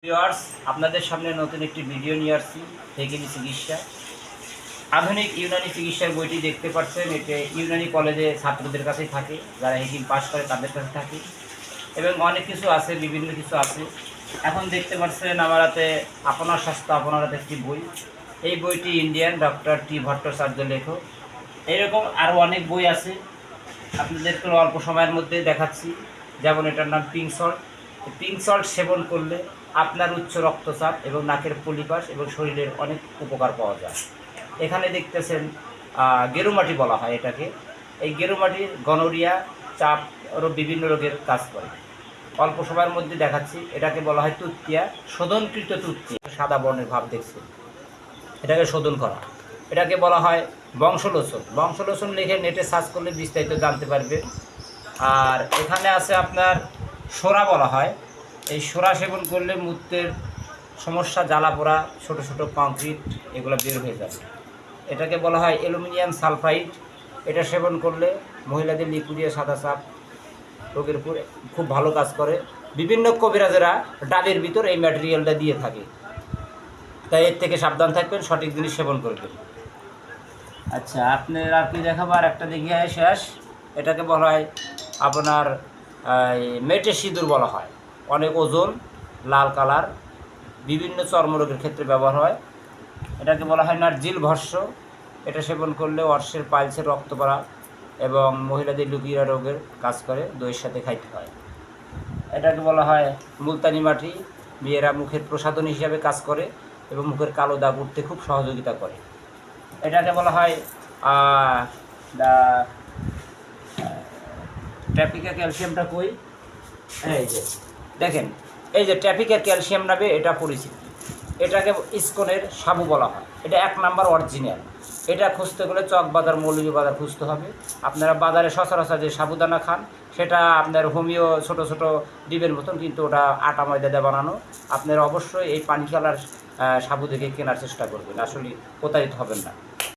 Viewers, আপনাদের সামনে নতুন একটি ভিডিও নিয়ে আসছি হেকিমি চিকিৎসা। আধুনিক ইউনানি চিকিৎসার বইটি দেখতে পাচ্ছেন। এতে ইউনানি কলেজে ছাত্রদের কাছেই থাকে, যারা হেকিম পাস করে তাদের কাছে থাকে, এবং অনেক কিছু আছে, বিভিন্ন কিছু আছে। এখন দেখতে পাচ্ছেন আমার হাতে আপনার স্বাস্থ্য আপনার হাতে একটি বই। এই বইটি ইন্ডিয়ান ডক্টর টি ভট্টাচার্য লেখক। এরকম আরও অনেক বই আছে, আপনাদেরকে অল্প সময়ের মধ্যে দেখাচ্ছি। যেমন এটার নাম পিঙ্ক সল্ট। পিঙ্ক সল্ট সেবন করলে আপনার উচ্চ রক্তচাপ এবং নাকের পলিপাস এবং শরীরের অনেক উপকার পাওয়া যায়। এখানে দেখতেছেন গেরুমাটি বলা হয় এটাকে। এই গেরুমাটির গনোরিয়া, চাপ আরও বিভিন্ন রোগের কাজ করে। অল্প সময়ের মধ্যে দেখাচ্ছি। এটাকে বলা হয় তুত্তিয়া, শোধনকৃত তুত্তিয়া, সাদা বর্ণের ভাব দেখছে, এটাকে শোধন করা। এটাকে বলা হয় বংশলোচন। বংশলোচন লিখে নেটে সার্চ করলে বিস্তারিত জানতে পারবে। আর এখানে আছে আপনার সোরা বলা হয়। এই সোরা সেবন করলে মূত্রের সমস্যা, জ্বালা পোড়া, ছোটো ছোটো কংক্রিট এগুলো বের হয়ে যাবে। এটাকে বলা হয় অ্যালুমিনিয়াম সালফাইড। এটা সেবন করলে মহিলাদের লিকুইডিয়া সাদা চাপ রোগের উপর খুব ভালো কাজ করে। বিভিন্ন কবিরাজেরা ডাবের ভিতর এই ম্যাটেরিয়ালটা দিয়ে থাকে, তাই এর থেকে সাবধান থাকবেন, সঠিক জিনিস সেবন করবেন। আচ্ছা, আপনার আর কি দেখাবো? আর একটা দেখিয়ে শেষ। এটাকে বলা হয় আপনার মেটে সিঁদুর বলা হয়। অনেক ওজন, লাল কালার, বিভিন্ন চর্মরোগের ক্ষেত্রে ব্যবহার হয়। এটাকে বলা হয় নারজিল ভস্য। এটা সেবন করলে অর্শের পাইলসের রক্ত পড়া এবং মহিলাদের লুকিয়া রোগের কাজ করে, দইয়ের সাথে খাইতে হয়। এটাকে বলা হয় মুলতানি মাটি। মেয়েরা মুখের প্রসাধন হিসাবে কাজ করে এবং মুখের কালো দাগ উঠতে খুব সহযোগিতা করে। এটাকে বলা হয় ট্র্যাপিকা ক্যালসিয়ামটা কই? এই যে দেখেন, এই যে ট্র্যাপিকা ক্যালসিয়াম নামে এটা পরিচিত। এটাকে ইস্কনের সাবু বলা হয়। এটা 1 নাম্বার অরিজিনাল। এটা খুঁজতে গেলে চক বাজার, মৌলভী বাজার খুঁজতে হবে। আপনারা বাজারে সচরাচর যে সাবুদানা খান, সেটা আপনার হোমিও ছোটো ছোটো ডিবের মতন, কিন্তু ওটা আটা ময়দা দিয়ে বানানো। আপনারা অবশ্যই এই পানি কালার সাবু দেখে কেনার চেষ্টা করবেন, আসলে প্রতারিত হবেন না।